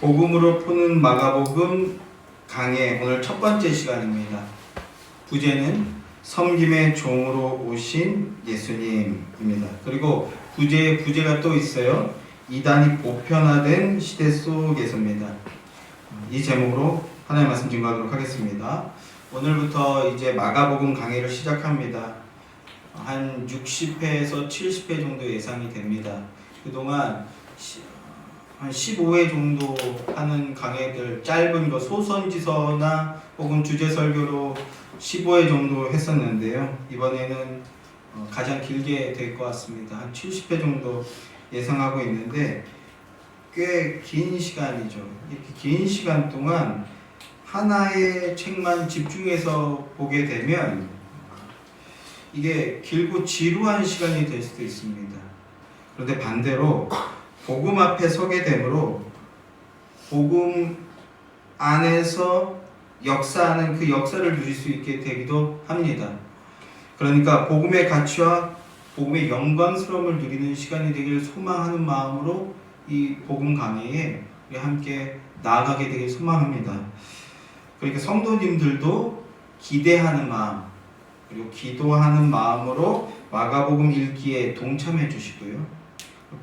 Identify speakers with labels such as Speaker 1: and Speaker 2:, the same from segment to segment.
Speaker 1: 복음으로 푸는 마가복음 강의 오늘 첫 번째 시간입니다. 부제는 섬김의 종으로 오신 예수님입니다. 그리고 부제가 또 있어요. 이단이 보편화된 시대 속에서입니다. 이 제목으로 하나님의 말씀 증거하도록 하겠습니다. 오늘부터 이제 마가복음 강의를 시작합니다. 한 60회에서 70회 정도 예상이 됩니다. 그동안 한 15회 정도 하는 강의들, 짧은 거 소선지서나 혹은 주제설교로 15회 정도 했었는데요. 이번에는 가장 길게 될 것 같습니다. 한 70회 정도 예상하고 있는데 꽤 긴 시간이죠. 이렇게 긴 시간 동안 하나의 책만 집중해서 보게 되면 이게 길고 지루한 시간이 될 수도 있습니다. 그런데 반대로 복음 앞에 서게 되므로 복음 안에서 역사하는 그 역사를 누릴 수 있게 되기도 합니다. 그러니까 복음의 가치와 복음의 영광스러움을 누리는 시간이 되기를 소망하는 마음으로 이 복음 강의에 우리 함께 나아가게 되길 소망합니다. 그러니까 성도님들도 기대하는 마음 그리고 기도하는 마음으로 마가복음 읽기에 동참해 주시고요.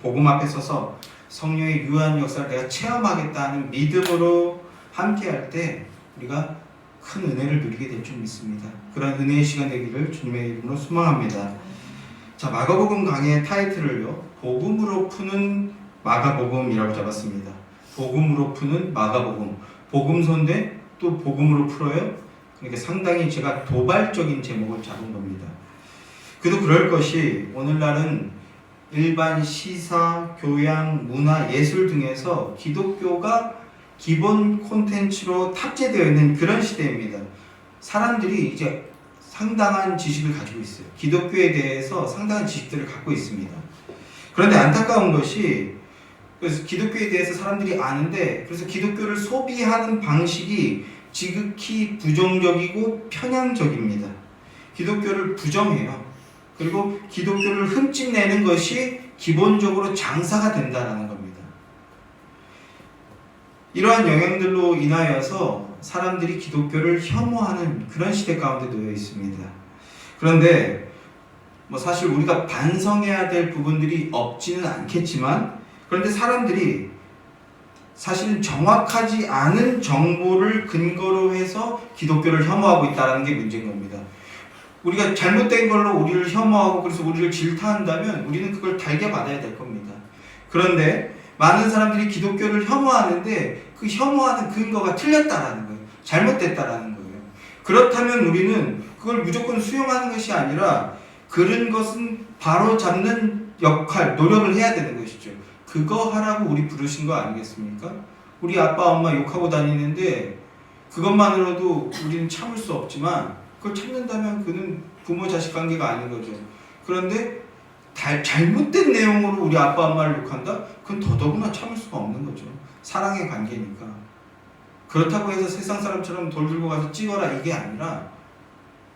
Speaker 1: 복음 앞에 서서 성령의 유한 역사를 내가 체험하겠다는 믿음으로 함께 할 때 우리가 큰 은혜를 누리게 될 줄 믿습니다. 그런 은혜의 시간 되기를 주님의 이름으로 소망합니다. 자, 마가복음 강의의 타이틀을요, 복음으로 푸는 마가복음이라고 잡았습니다. 복음으로 푸는 마가복음. 복음서인데 또 복음으로 풀어요? 그러니까 상당히 제가 도발적인 제목을 잡은 겁니다. 그도 그럴 것이 오늘날은 일반 시사, 교양, 문화, 예술 등에서 기독교가 기본 콘텐츠로 탑재되어 있는 그런 시대입니다. 사람들이 이제 상당한 지식을 가지고 있어요. 기독교에 대해서 상당한 지식들을 갖고 있습니다. 그런데 안타까운 것이 그래서 기독교에 대해서 사람들이 아는데 그래서 기독교를 소비하는 방식이 지극히 부정적이고 편향적입니다. 기독교를 부정해요. 그리고 기독교를 흠집내는 것이 기본적으로 장사가 된다는 겁니다. 이러한 영향들로 인하여서 사람들이 기독교를 혐오하는 그런 시대 가운데 놓여 있습니다. 그런데 사실 우리가 반성해야 될 부분들이 없지는 않겠지만 그런데 사람들이 사실은 정확하지 않은 정보를 근거로 해서 기독교를 혐오하고 있다는 게 문제인 겁니다. 우리가 잘못된 걸로 우리를 혐오하고 그래서 우리를 질타한다면 우리는 그걸 달게 받아야 될 겁니다. 그런데 많은 사람들이 기독교를 혐오하는데 그 혐오하는 근거가 틀렸다라는 거예요. 잘못됐다라는 거예요. 그렇다면 우리는 그걸 무조건 수용하는 것이 아니라 그런 것은 바로 잡는 역할, 노력을 해야 되는 것이죠. 그거 하라고 우리 부르신 거 아니겠습니까? 우리 아빠 엄마 욕하고 다니는데 그것만으로도 우리는 참을 수 없지만 그걸 참는다면 그는 부모 자식 관계가 아닌 거죠. 그런데 잘못된 내용으로 우리 아빠 엄마를 욕한다? 그건 더더구나 참을 수가 없는 거죠. 사랑의 관계니까. 그렇다고 해서 세상 사람처럼 돌 들고 가서 찍어라 이게 아니라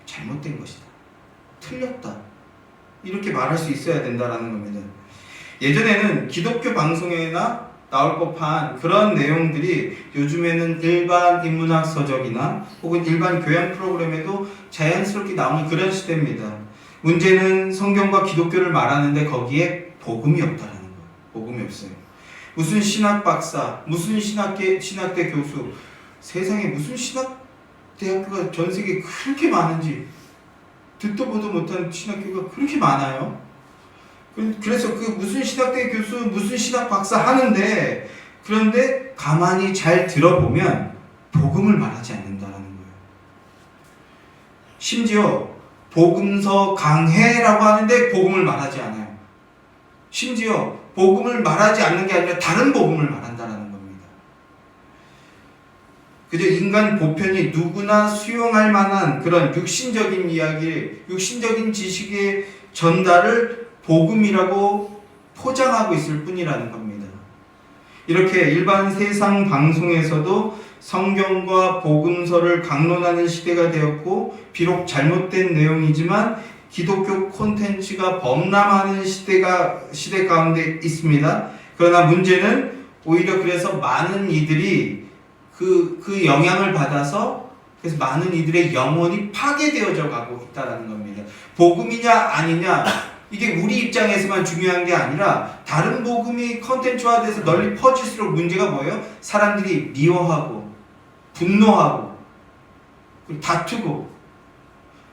Speaker 1: 잘못된 것이다. 틀렸다. 이렇게 말할 수 있어야 된다는 겁니다. 예전에는 기독교 방송에나 나올 법한 그런 내용들이 요즘에는 일반 인문학 서적이나 혹은 일반 교양 프로그램에도 자연스럽게 나오는 그런 시대입니다. 문제는 성경과 기독교를 말하는데 거기에 복음이 없다는 거예요. 복음이 없어요. 무슨 신학 박사, 무슨 신학대 교수, 세상에 무슨 신학대학교가 전 세계에 그렇게 많은지 듣도 보도 못한 신학교가 그렇게 많아요. 그래서 그 무슨 신학대 교수, 무슨 신학 박사 하는데 그런데 가만히 잘 들어보면 복음을 말하지 않는다는 거예요. 심지어 복음서 강해라고 하는데 복음을 말하지 않아요. 심지어 복음을 말하지 않는 게 아니라 다른 복음을 말한다는 겁니다. 그저 인간 보편이 누구나 수용할 만한 그런 육신적인 이야기, 육신적인 지식의 전달을 복음이라고 포장하고 있을 뿐이라는 겁니다. 이렇게 일반 세상 방송에서도 성경과 복음서를 강론하는 시대가 되었고 비록 잘못된 내용이지만 기독교 콘텐츠가 범람하는 시대 가운데 있습니다. 그러나 문제는 오히려 그래서 많은 이들이 그 영향을 받아서 그래서 많은 이들의 영혼이 파괴되어져 가고 있다는 겁니다. 복음이냐 아니냐 이게 우리 입장에서만 중요한 게 아니라 다른 복음이 컨텐츠화돼서 널리 퍼질수록 문제가 뭐예요? 사람들이 미워하고 분노하고 다투고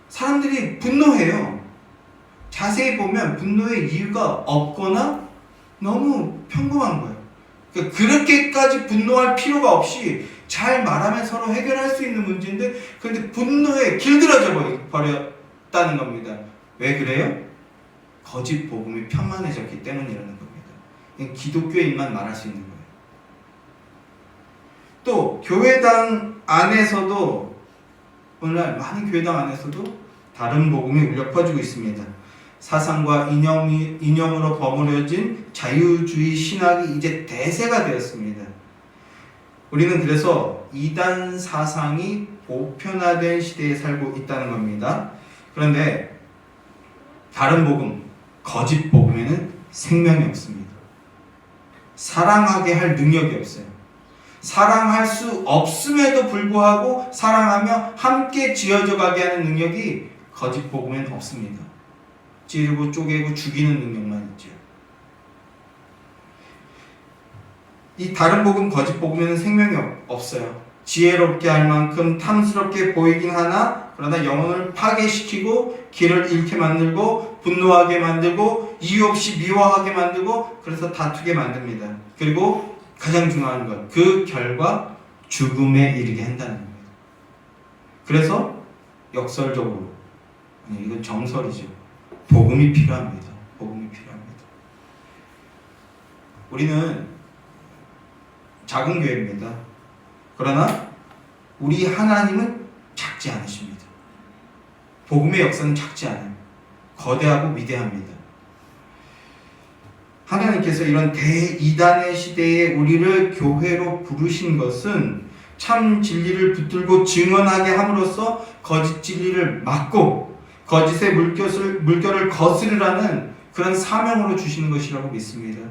Speaker 1: 사람들이 분노해요. 자세히 보면 분노의 이유가 없거나 너무 평범한 거예요. 그러니까 그렇게까지 분노할 필요가 없이 잘 말하면 서로 해결할 수 있는 문제인데 그런데 분노에 길들여져 버렸다는 겁니다. 왜 그래요? 거짓 복음이 편만해졌기 때문이라는 겁니다. 기독교인만 말할 수 있는 거예요. 또 교회당 안에서도 오늘날 많은 교회당 안에서도 다른 복음이 울려 퍼지고 있습니다. 사상과 이념으로 버무려진 자유주의 신학이 이제 대세가 되었습니다. 우리는 그래서 이단 사상이 보편화된 시대에 살고 있다는 겁니다. 그런데 다른 복음, 거짓 복음에는 생명이 없습니다. 사랑하게 할 능력이 없어요. 사랑할 수 없음에도 불구하고 사랑하며 함께 지어져 가게 하는 능력이 거짓 복음에는 없습니다. 찌르고 쪼개고 죽이는 능력만 있죠. 이 다른 복음, 거짓 복음에는 생명이 없어요. 지혜롭게 할 만큼 탐스럽게 보이긴 하나 그러나 영혼을 파괴시키고 길을 잃게 만들고 분노하게 만들고 이유 없이 미워하게 만들고 그래서 다투게 만듭니다. 그리고 가장 중요한 것, 그 결과 죽음에 이르게 한다는 겁니다. 그래서 역설적으로 이건 정설이죠. 복음이 필요합니다. 복음이 필요합니다. 우리는 작은 교회입니다. 그러나 우리 하나님은 작지 않으십니다. 복음의 역사는 작지 않아요. 거대하고 위대합니다. 하나님께서 이런 대이단의 시대에 우리를 교회로 부르신 것은 참 진리를 붙들고 증언하게 함으로써 거짓 진리를 막고 거짓의 물결을 거스르라는 그런 사명으로 주시는 것이라고 믿습니다.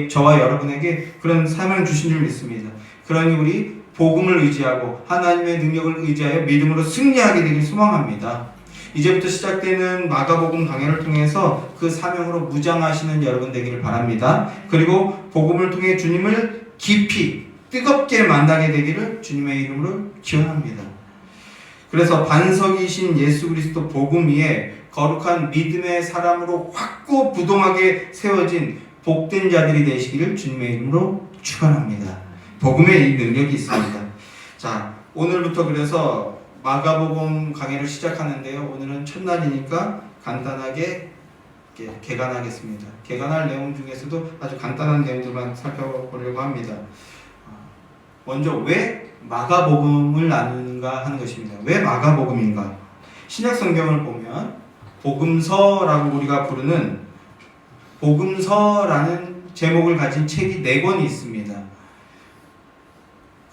Speaker 1: 저와 여러분에게 그런 사명을 주신 줄 믿습니다. 그러니 우리 복음을 의지하고 하나님의 능력을 의지하여 믿음으로 승리하게 되길 소망합니다. 이제부터 시작되는 마가복음 강해를 통해서 그 사명으로 무장하시는 여러분 되기를 바랍니다. 그리고 복음을 통해 주님을 깊이 뜨겁게 만나게 되기를 주님의 이름으로 기원합니다. 그래서 반석이신 예수 그리스도 복음 위에 거룩한 믿음의 사람으로 확고부동하게 세워진 복된 자들이 되시기를 주님의 이름으로 축원합니다. 복음에 이 능력이 있습니다. 자, 오늘부터 그래서 마가복음 강해를 시작하는데요. 오늘은 첫날이니까 간단하게 개관하겠습니다. 개관할 내용 중에서도 아주 간단한 내용들만 살펴보려고 합니다. 먼저 왜 마가복음을 나누는가 하는 것입니다. 왜 마가복음인가? 신약 성경을 보면 복음서라고 우리가 부르는 복음서라는 제목을 가진 책이 4권이 있습니다.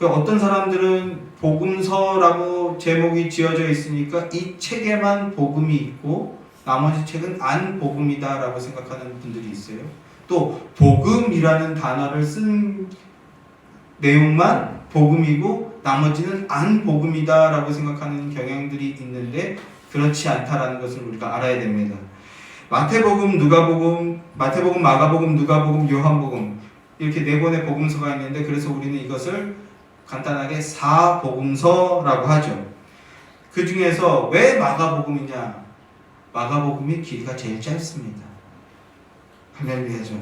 Speaker 1: 어떤 사람들은 복음서라고 제목이 지어져 있으니까 이 책에만 복음이 있고 나머지 책은 안 복음이다 라고 생각하는 분들이 있어요. 또 복음이라는 단어를 쓴 내용만 복음이고 나머지는 안 복음이다 라고 생각하는 경향들이 있는데 그렇지 않다라는 것을 우리가 알아야 됩니다. 마태복음, 마가복음, 누가복음, 요한복음 이렇게 4권의 복음서가 있는데 그래서 우리는 이것을 간단하게 4복음서라고 하죠. 그 중에서 왜 마가복음이냐? 마가복음이 길이가 제일 짧습니다. 할렐루야죠.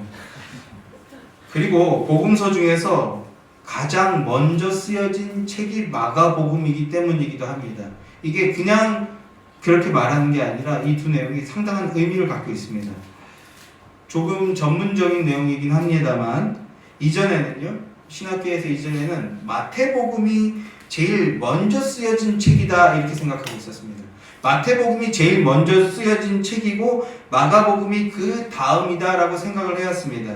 Speaker 1: 그리고 복음서 중에서 가장 먼저 쓰여진 책이 마가복음이기 때문이기도 합니다. 이게 그냥 그렇게 말하는 게 아니라 이 두 내용이 상당한 의미를 갖고 있습니다. 조금 전문적인 내용이긴 합니다만 신학계에서 이전에는 마태복음이 제일 먼저 쓰여진 책이다 이렇게 생각하고 있었습니다. 마태복음이 제일 먼저 쓰여진 책이고 마가복음이 그 다음이다 라고 생각을 해왔습니다.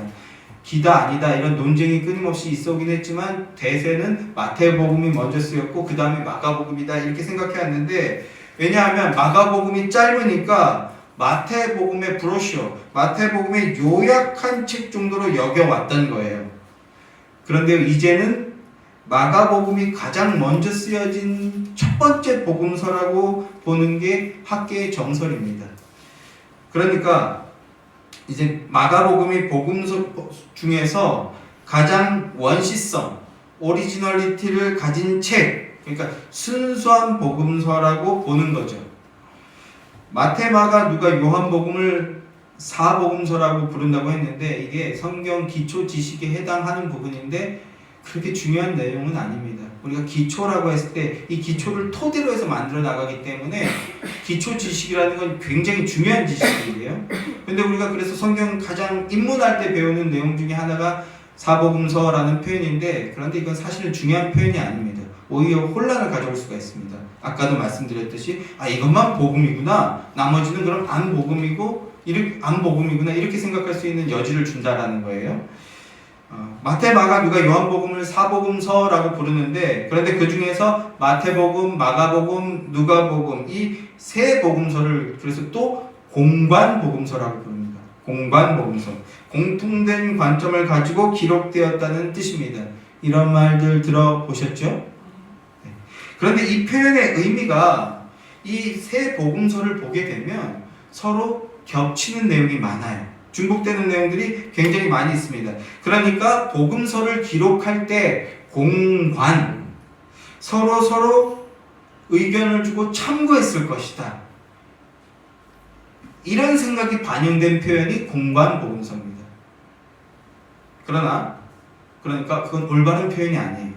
Speaker 1: 기다 아니다 이런 논쟁이 끊임없이 있어오긴 했지만 대세는 마태복음이 먼저 쓰였고 그 다음에 마가복음이다 이렇게 생각해왔는데 왜냐하면 마가복음이 짧으니까 마태복음의 브로셔, 마태복음의 요약한 책 정도로 여겨왔던 거예요. 그런데 이제는 마가복음이 가장 먼저 쓰여진 첫 번째 복음서라고 보는 게 학계의 정설입니다. 그러니까 이제 마가복음이 복음서 중에서 가장 원시성, 오리지널리티를 가진 책, 그러니까 순수한 복음서라고 보는 거죠. 마태, 마가, 누가, 요한복음을 사복음서라고 부른다고 했는데 이게 성경 기초 지식에 해당하는 부분인데 그렇게 중요한 내용은 아닙니다. 우리가 기초라고 했을 때 이 기초를 토대로 해서 만들어 나가기 때문에 기초 지식이라는 건 굉장히 중요한 지식이에요. 근데 우리가 그래서 성경 가장 입문할 때 배우는 내용 중에 하나가 사복음서라는 표현인데 그런데 이건 사실은 중요한 표현이 아닙니다. 오히려 혼란을 가져올 수가 있습니다. 아까도 말씀드렸듯이 이것만 복음이구나, 나머지는 그럼 안 복음이구나 이렇게 생각할 수 있는 여지를 준다라는 거예요. 마태, 마가, 누가, 요한복음을 사복음서라고 부르는데 그런데 그 중에서 마태복음, 마가복음, 누가복음 이 세 복음서를 그래서 또 공관복음서라고 부릅니다. 공관복음서, 공통된 관점을 가지고 기록되었다는 뜻입니다. 이런 말들 들어보셨죠? 네. 그런데 이 표현의 의미가 이 세 복음서를 보게 되면 서로 겹치는 내용이 많아요. 중복되는 내용들이 굉장히 많이 있습니다. 그러니까 복음서를 기록할 때 공관, 서로 의견을 주고 참고했을 것이다. 이런 생각이 반영된 표현이 공관복음서입니다. 그러니까 그건 올바른 표현이 아니에요.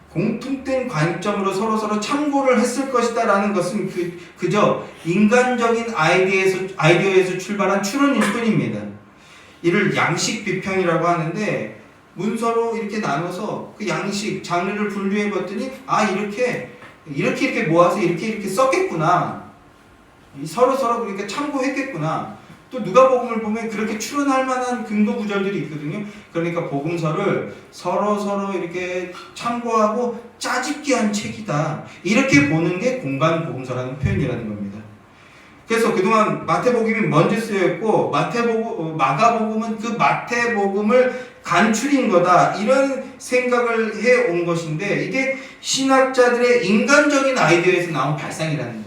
Speaker 1: 공통된 관점으로 서로 참고를 했을 것이다 라는 것은 그저 인간적인 아이디어에서 출발한 추론일 뿐입니다. 이를 양식 비평이라고 하는데 문서로 이렇게 나눠서 그 양식, 장르를 분류해 봤더니 이렇게 모아서 이렇게 썼겠구나. 서로 그러니까 참고했겠구나. 또 누가복음을 보면 그렇게 추론할 만한 근거 구절들이 있거든요. 그러니까 복음서를 서로 이렇게 참고하고 짜집기 한 책이다. 이렇게 보는 게 공관복음서라는 표현이라는 겁니다. 그래서 그동안 마태복음이 먼저 쓰여있고 마가복음은 그 마태복음을 간추린 거다. 이런 생각을 해온 것인데 이게 신학자들의 인간적인 아이디어에서 나온 발상이라는 거예요.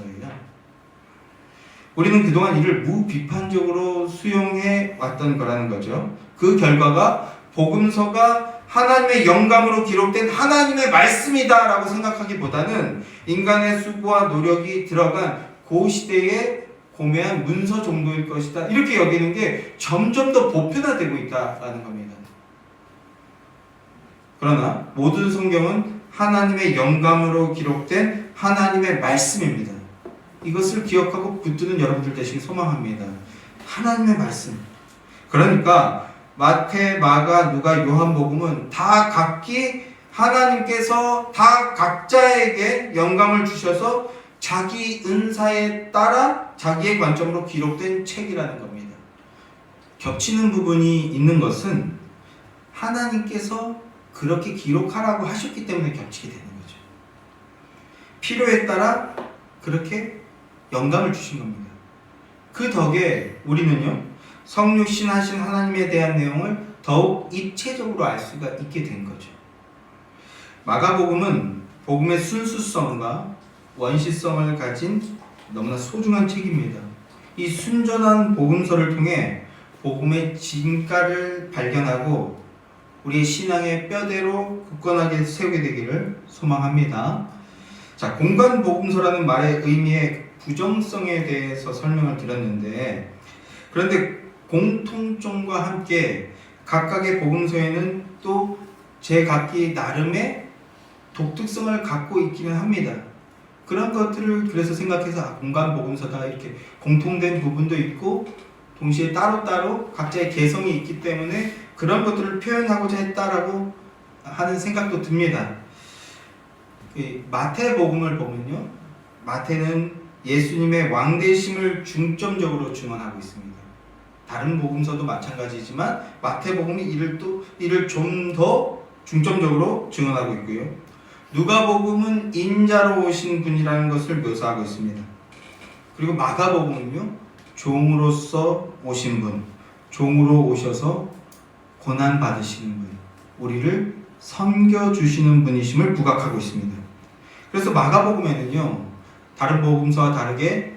Speaker 1: 우리는 그동안 이를 무비판적으로 수용해 왔던 거라는 거죠. 그 결과가 복음서가 하나님의 영감으로 기록된 하나님의 말씀이다 라고 생각하기보다는 인간의 수고와 노력이 들어간 그 시대의 고매한 문서 정도일 것이다. 이렇게 여기는 게 점점 더 보편화되고 있다라는 겁니다. 그러나 모든 성경은 하나님의 영감으로 기록된 하나님의 말씀입니다. 이것을 기억하고 붙드는 여러분들 되시길 소망합니다. 하나님의 말씀. 그러니까 마태, 마가, 누가, 요한복음은 다 각기 하나님께서 다 각자에게 영감을 주셔서 자기 은사에 따라 자기의 관점으로 기록된 책이라는 겁니다. 겹치는 부분이 있는 것은 하나님께서 그렇게 기록하라고 하셨기 때문에 겹치게 되는 거죠. 필요에 따라 그렇게 영감을 주신 겁니다. 그 덕에 우리는요, 성육신하신 하나님에 대한 내용을 더욱 입체적으로 알 수가 있게 된 거죠. 마가복음은 복음의 순수성과 원시성을 가진 너무나 소중한 책입니다. 이 순전한 복음서를 통해 복음의 진가를 발견하고 우리의 신앙의 뼈대로 굳건하게 세우게 되기를 소망합니다. 자, 공관복음서라는 말의 의미의 부정성에 대해서 설명을 드렸는데 그런데 공통점과 함께 각각의 복음서에는 또 제각기 나름의 독특성을 갖고 있기는 합니다. 그런 것들을 그래서 생각해서 공관복음서다 이렇게 공통된 부분도 있고 동시에 따로따로 각자의 개성이 있기 때문에 그런 것들을 표현하고자 했다라고 하는 생각도 듭니다. 마태복음을 보면요, 마태는 예수님의 왕되심을 중점적으로 증언하고 있습니다. 다른 복음서도 마찬가지지만 마태복음이 이를 좀 더 중점적으로 증언하고 있고요. 누가복음은 인자로 오신 분이라는 것을 묘사하고 있습니다. 그리고 마가복음은요, 종으로서 오신 분, 종으로 오셔서 고난 받으시는 분, 우리를 섬겨주시는 분이심을 부각하고 있습니다. 그래서 마가복음에는요, 다른 복음서와 다르게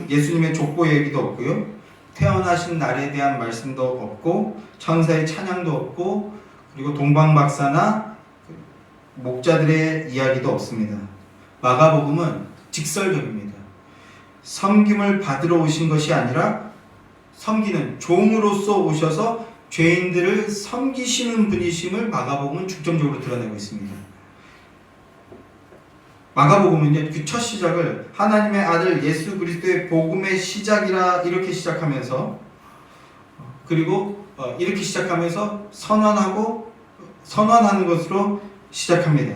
Speaker 1: 예수님의 족보 얘기도 없고요, 태어나신 날에 대한 말씀도 없고, 천사의 찬양도 없고, 그리고 동방박사나 목자들의 이야기도 없습니다. 마가복음은 직설적입니다. 섬김을 받으러 오신 것이 아니라 섬기는 종으로서 오셔서 죄인들을 섬기시는 분이심을 마가복음은 중점적으로 드러내고 있습니다. 마가복음은 그 첫 시작을 하나님의 아들 예수 그리스도의 복음의 시작이라 이렇게 시작하면서, 그리고 이렇게 시작하면서 선언하는 것으로 시작합니다.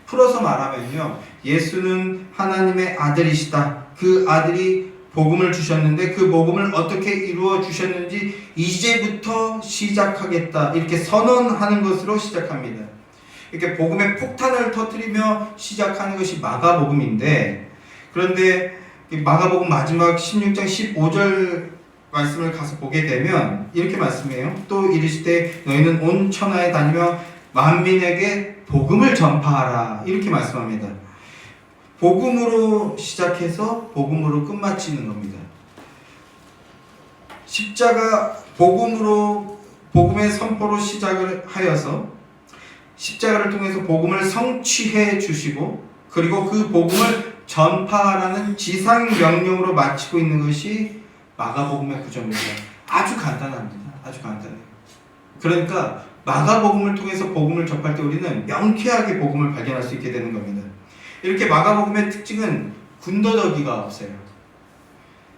Speaker 1: 풀어서 말하면요, 예수는 하나님의 아들이시다. 그 아들이 복음을 주셨는데 그 복음을 어떻게 이루어 주셨는지 이제부터 시작하겠다, 이렇게 선언하는 것으로 시작합니다. 이렇게 복음의 폭탄을 터뜨리며 시작하는 것이 마가복음인데, 그런데 마가복음 마지막 16장 15절 말씀을 가서 보게 되면 이렇게 말씀해요. 또 이르시되 너희는 온 천하에 다니며 만민에게 복음을 전파하라, 이렇게 말씀합니다. 복음으로 시작해서 복음으로 끝마치는 겁니다. 십자가 복음의 선포로 시작을 하여서 십자가를 통해서 복음을 성취해 주시고, 그리고 그 복음을 전파하라는 지상 명령으로 마치고 있는 것이 마가복음의 구조입니다. 아주 간단합니다. 아주 간단해요. 그러니까 마가복음을 통해서 복음을 접할 때 우리는 명쾌하게 복음을 발견할 수 있게 되는 겁니다. 이렇게 마가복음의 특징은 군더더기가 없어요.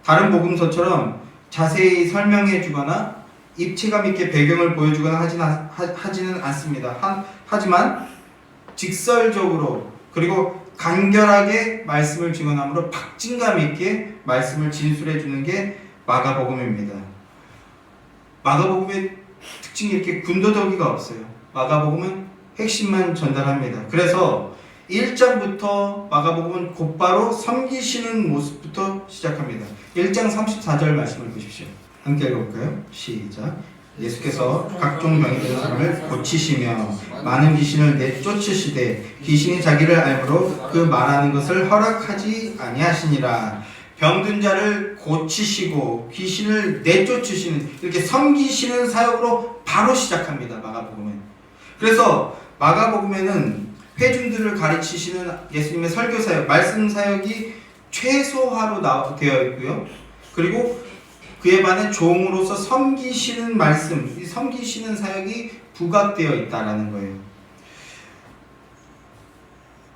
Speaker 1: 다른 복음서처럼 자세히 설명해 주거나 입체감 있게 배경을 보여주거나 하지는 않습니다. 하지만 직설적으로 그리고 간결하게 말씀을 증언함으로 박진감 있게 말씀을 진술해 주는 게 마가복음입니다. 마가복음의 특징이 이렇게 군더더기가 없어요. 마가복음은 핵심만 전달합니다. 그래서 1장부터 마가복음은 곧바로 섬기시는 모습부터 시작합니다. 1장 34절 말씀을 보십시오. 함께 읽어볼까요? 시작. 예수께서 각종 병이 든 사람을 고치시며 많은 귀신을 내쫓으시되 귀신이 자기를 알므로 그 말하는 것을 허락하지 아니하시니라. 병든 자를 고치시고 귀신을 내쫓으시는, 이렇게 섬기시는 사역으로 바로 시작합니다. 마가복음은. 그래서 마가복음에는 회중들을 가르치시는 예수님의 설교 사역, 말씀 사역이 최소화로 되어 있고요. 그리고 그에 반해 종으로서 섬기시는 말씀, 이 섬기시는 사역이 부각되어 있다라는 거예요.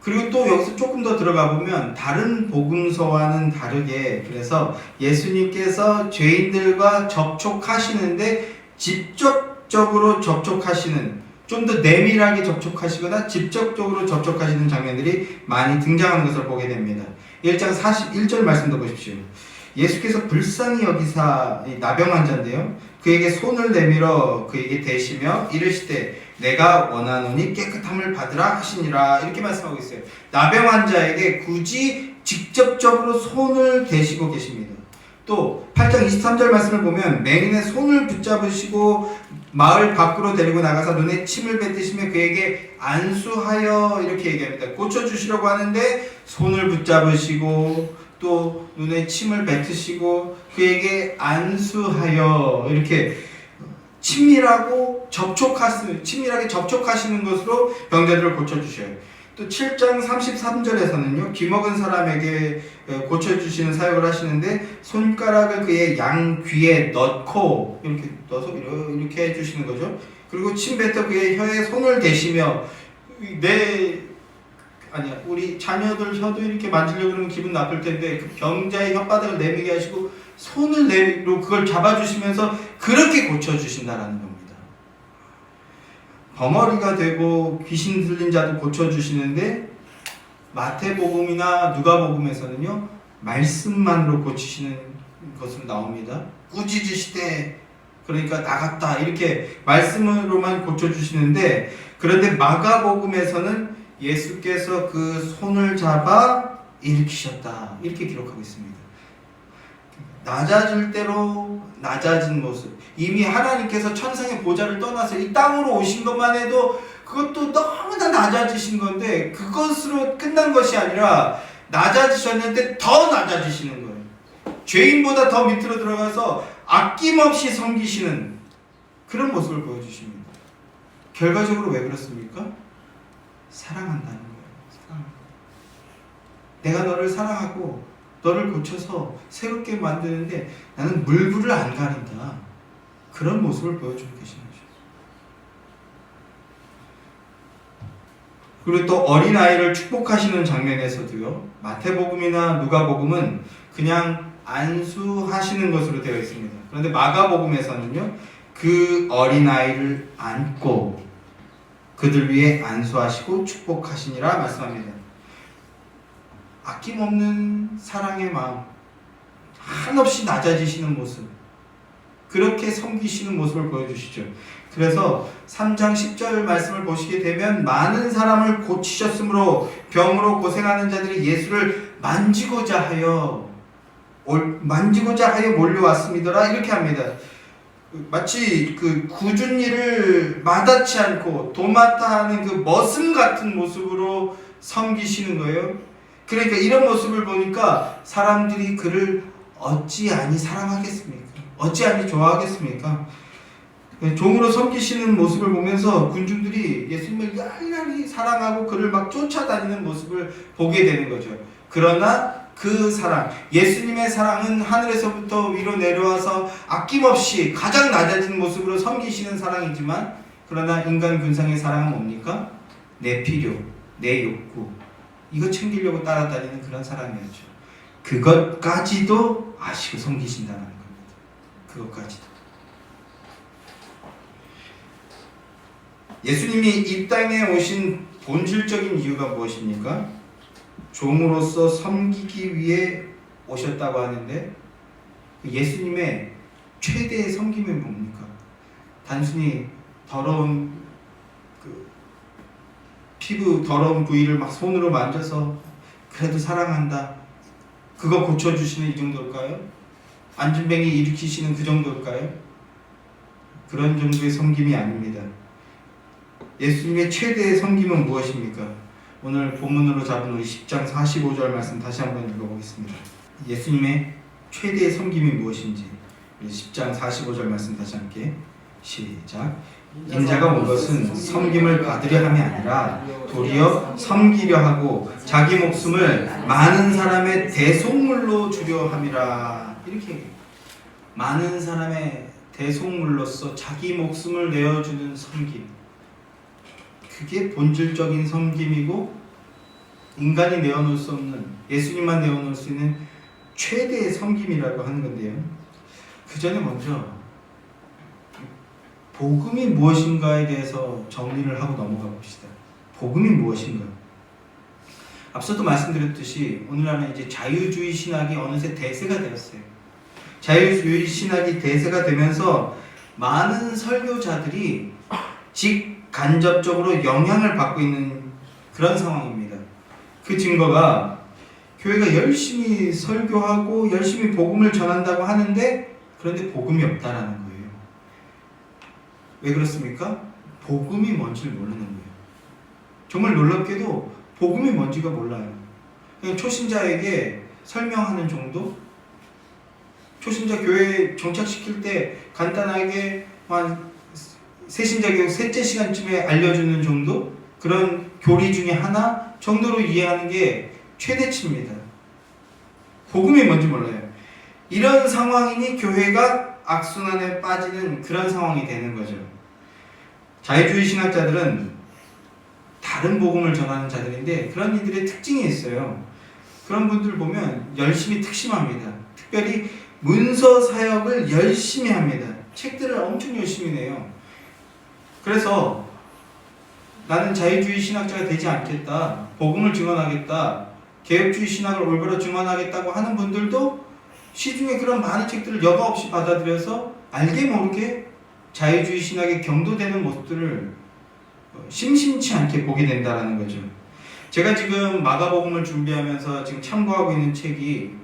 Speaker 1: 그리고 또 여기서 조금 더 들어가 보면 다른 복음서와는 다르게, 그래서 예수님께서 죄인들과 접촉하시는데 직접적으로 접촉하시는, 좀 더 내밀하게 접촉하시거나 직접적으로 접촉하시는 장면들이 많이 등장하는 것을 보게 됩니다. 1장 41절 말씀도 보십시오. 예수께서 불쌍히 여기사 나병 환자인데요, 그에게 손을 내밀어 그에게 대시며 이르시되 내가 원하노니 깨끗함을 받으라 하시니라, 이렇게 말씀하고 있어요. 나병 환자에게 굳이 직접적으로 손을 대시고 계십니다. 또 8장 23절 말씀을 보면 맹인의 손을 붙잡으시고 마을 밖으로 데리고 나가서 눈에 침을 뱉으시며 그에게 안수하여, 이렇게 얘기합니다. 고쳐주시려고 하는데 손을 붙잡으시고 또 눈에 침을 뱉으시고 그에게 안수하여, 이렇게 친밀하게 접촉하시는 것으로 병자들을 고쳐주셔요. 또 7장 33절에서는요, 귀먹은 사람에게 고쳐주시는 사역을 하시는데 손가락을 그의 양 귀에 넣고 이렇게 넣어서 이렇게 해주시는 거죠. 그리고 침 뱉어 그의 혀에 손을 대시며, 우리 자녀들 혀도 이렇게 만지려고 그러면 기분 나쁠 텐데 그 병자의 혓바닥을 내밀게 하시고 손을 내밀고 그걸 잡아주시면서 그렇게 고쳐주신다라는 겁니다. 벙어리가 되고 귀신 들린 자도 고쳐주시는데 마태복음이나 누가복음에서는요, 말씀만으로 고치시는 것으로 나옵니다. 꾸짖으시되, 그러니까 나갔다, 이렇게 말씀으로만 고쳐주시는데, 그런데 마가복음에서는 예수께서 그 손을 잡아 일으키셨다, 이렇게 기록하고 있습니다. 낮아질 대로 낮아진 모습. 이미 하나님께서 천상의 보좌를 떠나서 이 땅으로 오신 것만 해도 그것도 너무나 낮아지신 건데 그것으로 끝난 것이 아니라 낮아지셨는데 더 낮아지시는 거예요. 죄인보다 더 밑으로 들어가서 아낌없이 섬기시는 그런 모습을 보여주십니다. 결과적으로 왜 그렇습니까? 사랑한다는 거예요. 사랑한다. 내가 너를 사랑하고 너를 고쳐서 새롭게 만드는데 나는 물불을 안 가린다. 그런 모습을 보여주고 계시는 거죠. 그리고 또 어린아이를 축복하시는 장면에서도요. 마태복음이나 누가복음은 그냥 안수하시는 것으로 되어 있습니다. 그런데 마가복음에서는요. 그 어린아이를 안고 그들 위해 안수하시고 축복하시니라 말씀합니다. 아낌없는 사랑의 마음, 한없이 낮아지시는 모습, 그렇게 섬기시는 모습을 보여주시죠. 그래서 3장 10절 말씀을 보시게 되면 많은 사람을 고치셨으므로 병으로 고생하는 자들이 예수를 만지고자 하여 몰려왔음이더라 이렇게 합니다. 마치 그 굳은 일을 마다치 않고 도맡아 하는 그 머슴 같은 모습으로 섬기시는 거예요. 그러니까 이런 모습을 보니까 사람들이 그를 어찌하니 사랑하겠습니까? 어찌하니 좋아하겠습니까? 종으로 섬기시는 모습을 보면서 군중들이 예수님을 열렬히 사랑하고 그를 막 쫓아다니는 모습을 보게 되는 거죠. 그러나 그 사랑, 예수님의 사랑은 하늘에서부터 위로 내려와서 아낌없이 가장 낮아진 모습으로 섬기시는 사랑이지만, 그러나 인간 군상의 사랑은 뭡니까? 내 필요, 내 욕구, 이거 챙기려고 따라다니는 그런 사랑이었죠. 그것까지도 아시고 섬기신다는 겁니다. 그것까지도. 예수님이 이 땅에 오신 본질적인 이유가 무엇입니까? 종으로서 섬기기 위해 오셨다고 하는데, 예수님의 최대의 섬김이 뭡니까? 단순히 더러운 피부 더러운 부위를 막 손으로 만져서 그래도 사랑한다, 그거 고쳐주시는 이 정도일까요? 안진뱅이 일으키시는 그 정도일까요? 그런 정도의 섬김이 아닙니다. 예수님의 최대의 섬김은 무엇입니까? 오늘 본문으로 잡은 우리 10장 45절 말씀 다시 한번 읽어보겠습니다. 예수님의 최대의 섬김이 무엇인지 10장 45절 말씀 다시 함께 시작. 인자가 온 것은 섬김을 받으려 함이 아니라 도리어 섬기려 하고 자기 목숨을 많은 사람의 대속물로 주려 함이라. 이렇게 많은 사람의 대속물로서 자기 목숨을 내어주는 섬김, 그게 본질적인 섬김이고 인간이 내어놓을 수 없는, 예수님만 내어놓을 수 있는 최대의 섬김이라고 하는 건데요. 그 전에 먼저 복음이 무엇인가에 대해서 정리를 하고 넘어가 봅시다. 복음이 무엇인가? 앞서도 말씀드렸듯이 오늘날은 이제 자유주의 신학이 어느새 대세가 되었어요. 자유주의 신학이 대세가 되면서 많은 설교자들이 직간접적으로 영향을 받고 있는 그런 상황입니다. 그 증거가 교회가 열심히 설교하고 열심히 복음을 전한다고 하는데, 그런데 복음이 없다라는 거예요. 왜 그렇습니까? 복음이 뭔지를 모르는 거예요. 정말 놀랍게도 복음이 뭔지가 몰라요. 그냥 초신자에게 설명하는 정도? 초신자 교회에 정착시킬 때 간단하게 한 새신자 교육 셋째 시간쯤에 알려주는 정도? 그런 교리 중에 하나 정도로 이해하는 게 최대치입니다. 복음이 뭔지 몰라요. 이런 상황이니 교회가 악순환에 빠지는 그런 상황이 되는 거죠. 자유주의 신학자들은 다른 복음을 전하는 자들인데 그런 이들의 특징이 있어요. 그런 분들 보면 열심히 특심합니다. 특별히 문서 사역을 열심히 합니다. 책들을 엄청 열심히 내요. 그래서 나는 자유주의 신학자가 되지 않겠다, 복음을 증언하겠다, 개혁주의 신학을 올바로 증언하겠다고 하는 분들도 시중에 그런 많은 책들을 여과 없이 받아들여서 알게 모르게 자유주의 신학에 경도되는 모습들을 심심치 않게 보게 된다는 거죠. 제가 지금 마가복음을 준비하면서 지금 참고하고 있는 책이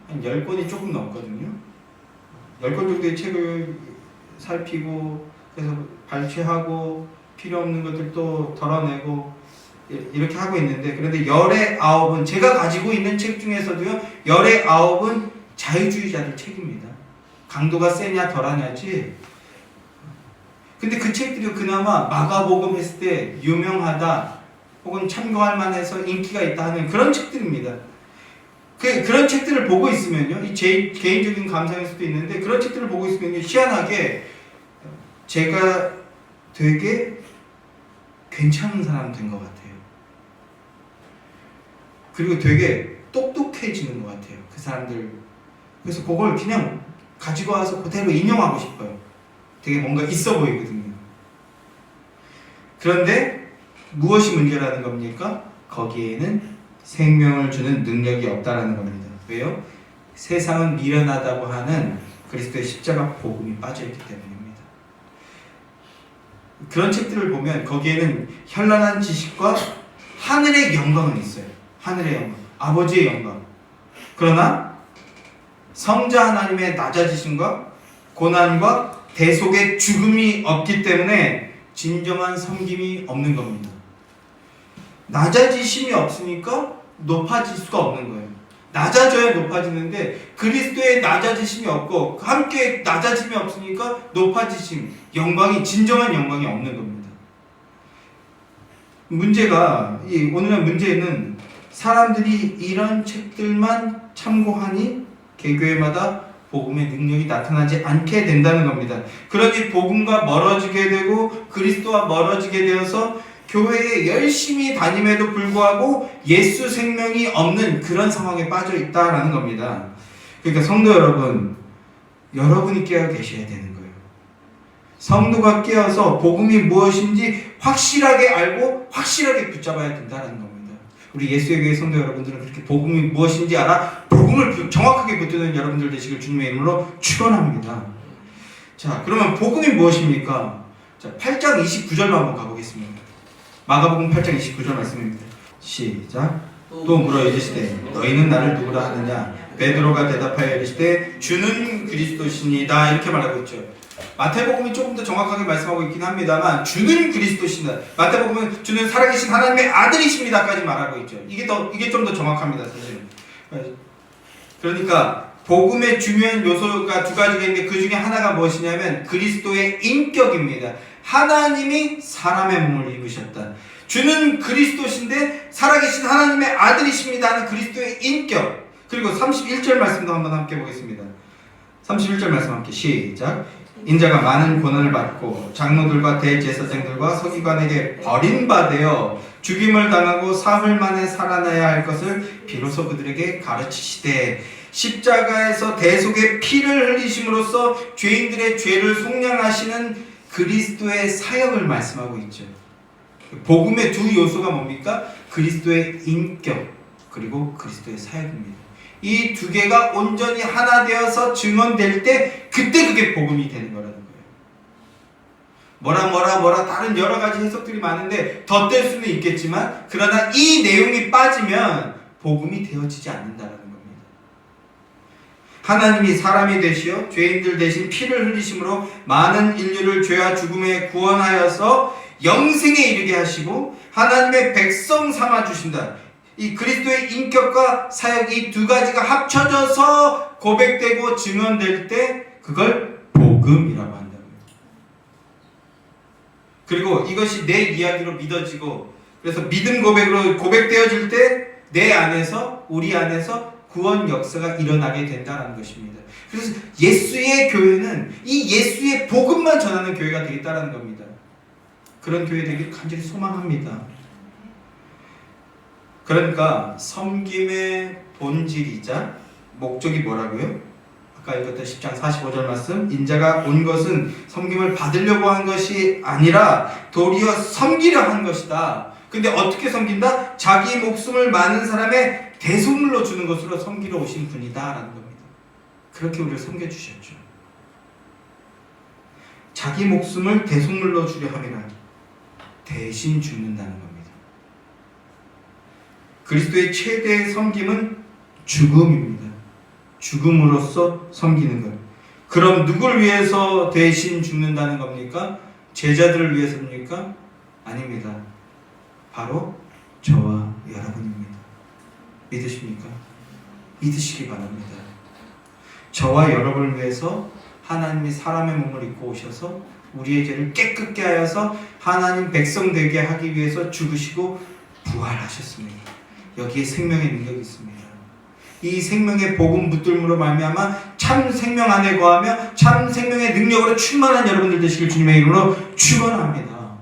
Speaker 1: 한 10권이 조금 넘거든요. 10권 정도의 책을 살피고 그래서 발췌하고 필요 없는 것들도 덜어내고 이렇게 하고 있는데, 그런데 열의 9은 제가 가지고 있는 책 중에서도요, 열의 9은 자유주의자들 책입니다. 강도가 세냐 덜하냐지. 근데 그 책들이 그나마 마가복음 했을 때 유명하다 혹은 참고할 만해서 인기가 있다 하는 그런 책들입니다. 그런 책들을 보고 있으면요, 이 제 개인적인 감상일 수도 있는데, 그런 책들을 보고 있으면요, 희한하게 제가 되게 괜찮은 사람 된 것 같아요. 그리고 되게 똑똑해지는 것 같아요, 그 사람들. 그래서 그걸 그냥 가지고 와서 그대로 인용하고 싶어요. 되게 뭔가 있어 보이거든요. 그런데 무엇이 문제라는 겁니까? 거기에는 생명을 주는 능력이 없다라는 겁니다. 왜요? 세상은 미련하다고 하는 그리스도의 십자가 복음이 빠져있기 때문입니다. 그런 책들을 보면 거기에는 현란한 지식과 하늘의 영광은 있어요. 하늘의 영광, 아버지의 영광. 그러나 성자 하나님의 낮아지심과 고난과 대속의 죽음이 없기 때문에 진정한 섬김이 없는 겁니다. 낮아지심이 없으니까 높아질 수가 없는 거예요. 낮아져야 높아지는데 그리스도의 낮아지심이 없고 함께 낮아짐이 없으니까 높아지심, 영광이, 진정한 영광이 없는 겁니다. 문제가, 오늘의 문제는 사람들이 이런 책들만 참고하니 개교회마다 복음의 능력이 나타나지 않게 된다는 겁니다. 그러니 복음과 멀어지게 되고 그리스도와 멀어지게 되어서 교회에 열심히 다님에도 불구하고 예수 생명이 없는 그런 상황에 빠져 있다라는 겁니다. 그러니까 성도 여러분, 여러분이 깨어 계셔야 되는 거예요. 성도가 깨어서 복음이 무엇인지 확실하게 알고 확실하게 붙잡아야 된다는 겁니다. 우리 예수의 교회 성도 여러분들은 그렇게 복음이 무엇인지 알아 복음을 정확하게 붙드는 여러분들 되시길 주님의 이름으로 축원합니다. 자, 그러면 복음이 무엇입니까? 자, 8장 29절로 한번 가보겠습니다. 마가복음 8장 29절 말씀입니다. 시작. 또 물어 이르시되 너희는 나를 누구라 하느냐? 베드로가 대답하여 이르시되 주는 그리스도시니이다. 이렇게 말하고 있죠. 마태복음이 조금 더 정확하게 말씀하고 있긴 합니다만 주는 그리스도시다. 마태복음은 주는 살아계신 하나님의 아들이십니다까지 말하고 있죠. 이게 좀 더 정확합니다, 사실. 그러니까 복음의 중요한 요소가 두 가지가 있는데 그 중에 하나가 무엇이냐면 그리스도의 인격입니다. 하나님이 사람의 몸을 입으셨다. 주는 그리스도신데 살아계신 하나님의 아들이십니다 하는 그리스도의 인격. 그리고 31절 말씀도 한번 함께 보겠습니다. 31절 말씀 함께 시작. 인자가 많은 고난을 받고 장로들과 대제사장들과 서기관에게 버림받아 죽임을 당하고 사흘 만에 살아나야 할 것을 비로소 그들에게 가르치시되 십자가에서 대속의 피를 흘리심으로써 죄인들의 죄를 속량하시는 그리스도의 사역을 말씀하고 있죠. 복음의 두 요소가 뭡니까? 그리스도의 인격 그리고 그리스도의 사역입니다. 이 두 개가 온전히 하나 되어서 증언될 때 그때 그게 복음이 되는 거라는 거예요. 뭐라 다른 여러 가지 해석들이 많은데 덧댈 수는 있겠지만 그러나 이 내용이 빠지면 복음이 되어지지 않는다라는 겁니다. 하나님이 사람이 되시어 죄인들 대신 피를 흘리심으로 많은 인류를 죄와 죽음에 구원하여서 영생에 이르게 하시고 하나님의 백성 삼아 주신다. 이 그리스도의 인격과 사역 이 두 가지가 합쳐져서 고백되고 증언될 때 그걸 복음이라고 한다고요. 그리고 이것이 내 이야기로 믿어지고 그래서 믿음 고백으로 고백되어질 때 내 안에서 우리 안에서 구원 역사가 일어나게 된다는 것입니다. 그래서 예수의 교회는 이 예수의 복음만 전하는 교회가 되겠다는 겁니다. 그런 교회 되길 간절히 소망합니다. 그러니까 섬김의 본질이자 목적이 뭐라고요? 아까 읽었던 10장 45절 말씀 인자가 온 것은 섬김을 받으려고 한 것이 아니라 도리어 섬기려 한 것이다. 근데 어떻게 섬긴다? 자기 목숨을 많은 사람의 대속물로 주는 것으로 섬기러 오신 분이다 라는 겁니다. 그렇게 우리를 섬겨주셨죠. 자기 목숨을 대속물로 주려 함이라 대신 죽는다는 겁니다. 그리스도의 최대의 섬김은 죽음입니다. 죽음으로써 섬기는 것. 그럼 누굴 위해서 대신 죽는다는 겁니까? 제자들을 위해서입니까? 아닙니다. 바로 저와 여러분입니다. 믿으십니까? 믿으시기 바랍니다. 저와 여러분을 위해서 하나님이 사람의 몸을 입고 오셔서 우리의 죄를 깨끗게 하여서 하나님 백성 되게 하기 위해서 죽으시고 부활하셨습니다. 여기에 생명의 능력이 있습니다. 이 생명의 복음 붙들므로 말미암아 참 생명 안에 거하며 참 생명의 능력으로 충만한 여러분들 되시길 주님의 이름으로 축원합니다.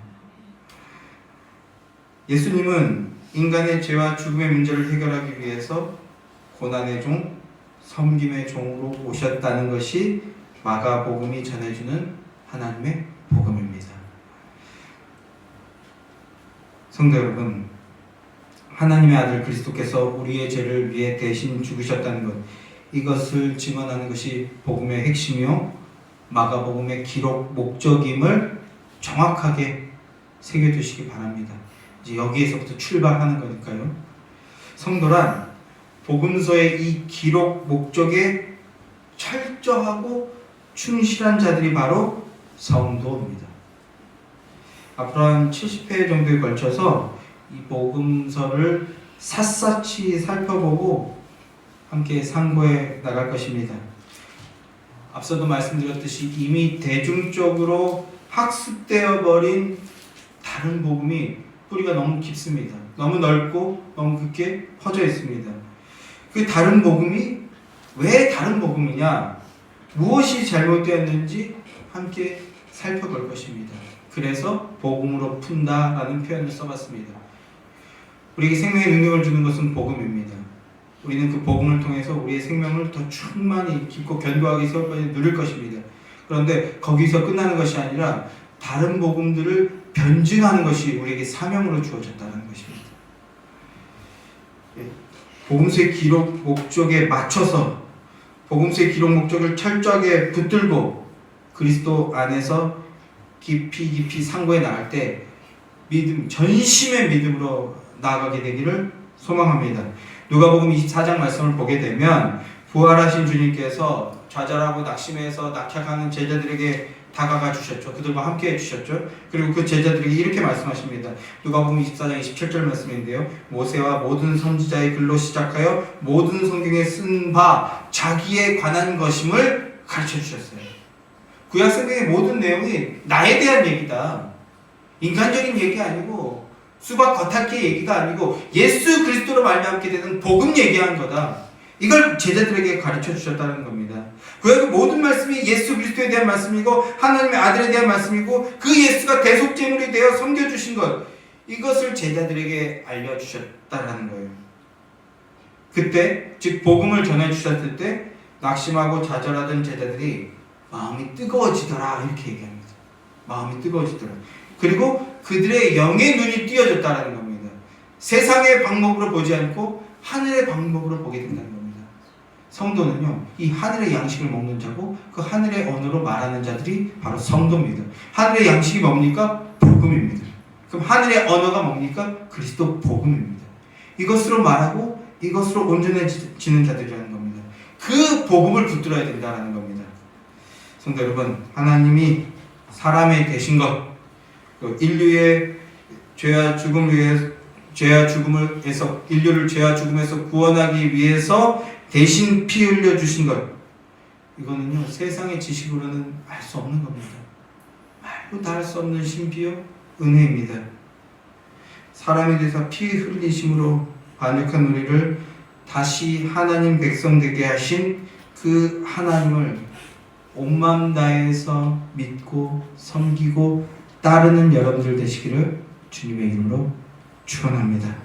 Speaker 1: 예수님은 인간의 죄와 죽음의 문제를 해결하기 위해서 고난의 종, 섬김의 종으로 오셨다는 것이 마가복음이 전해주는 하나님의 복음입니다. 성도 여러분, 하나님의 아들 그리스도께서 우리의 죄를 위해 대신 죽으셨다는 것, 이것을 증언하는 것이 복음의 핵심이요 마가복음의 기록 목적임을 정확하게 새겨두시기 바랍니다. 이제 여기에서부터 출발하는 거니까요. 성도란 복음서의 이 기록 목적에 철저하고 충실한 자들이 바로 성도입니다. 앞으로 한 70회 정도에 걸쳐서 이 복음서를 샅샅이 살펴보고 함께 상고해 나갈 것입니다. 앞서도 말씀드렸듯이 이미 대중적으로 학습되어 버린 다른 복음이 뿌리가 너무 깊습니다. 너무 넓고 너무 깊게 퍼져 있습니다. 그 다른 복음이 왜 다른 복음이냐, 무엇이 잘못되었는지 함께 살펴볼 것입니다. 그래서 복음으로 푼다라는 표현을 써봤습니다. 우리에게 생명의 능력을 주는 것은 복음입니다. 우리는 그 복음을 통해서 우리의 생명을 더 충만히 깊고 견고하게 세워까지 누릴 것입니다. 그런데 거기서 끝나는 것이 아니라 다른 복음들을 변증하는 것이 우리에게 사명으로 주어졌다는 것입니다. 복음서의 기록 목적에 맞춰서 복음서의 기록 목적을 철저하게 붙들고 그리스도 안에서 깊이 상고해 나갈 때 믿음, 전심의 믿음으로 나아가게 되기를 소망합니다. 누가복음 24장 말씀을 보게 되면 부활하신 주님께서 좌절하고 낙심해서 낙향하는 제자들에게 다가가 주셨죠. 그들과 함께 해주셨죠. 그리고 그 제자들에게 이렇게 말씀하십니다. 누가복음 24장 27절 말씀인데요. 모세와 모든 선지자의 글로 시작하여 모든 성경에 쓴 바 자기에 관한 것임을 가르쳐 주셨어요. 구약 성경의 모든 내용이 나에 대한 얘기다. 인간적인 얘기 아니고 수박 겉핥기 얘기가 아니고 예수 그리스도로 말미암게 되는 복음 얘기한 거다. 이걸 제자들에게 가르쳐 주셨다는 겁니다. 그 모든 말씀이 예수 그리스도에 대한 말씀이고 하나님의 아들에 대한 말씀이고 그 예수가 대속제물이 되어 섬겨주신 것, 이것을 제자들에게 알려주셨다는 거예요. 그때 즉 복음을 전해주셨을 때 낙심하고 좌절하던 제자들이 마음이 뜨거워지더라 이렇게 얘기합니다. 마음이 뜨거워지더라. 그리고 그들의 영의 눈이 띄어졌다는 겁니다. 세상의 방법으로 보지 않고 하늘의 방법으로 보게 된다는 겁니다. 성도는요, 이 하늘의 양식을 먹는 자고 그 하늘의 언어로 말하는 자들이 바로 성도입니다. 하늘의 양식이 뭡니까? 복음입니다. 그럼 하늘의 언어가 뭡니까? 그리스도 복음입니다. 이것으로 말하고 이것으로 온전해지는 자들이라는 겁니다. 그 복음을 붙들어야 된다는 겁니다. 성도 여러분, 하나님이 사람이 되신 것, 인류의 죄와 죽음에서 인류를 죄와 죽음에서 구원하기 위해서 대신 피 흘려 주신 것, 이거는요 세상의 지식으로는 알 수 없는 겁니다. 말로 다 할 수 없는 신비요 은혜입니다. 사람에 대해서 피 흘리심으로 반역한 우리를 다시 하나님 백성 되게 하신 그 하나님을 온 마음 다해서 믿고 섬기고 따르는 여러분들 되시기를 주님의 이름으로 축원합니다.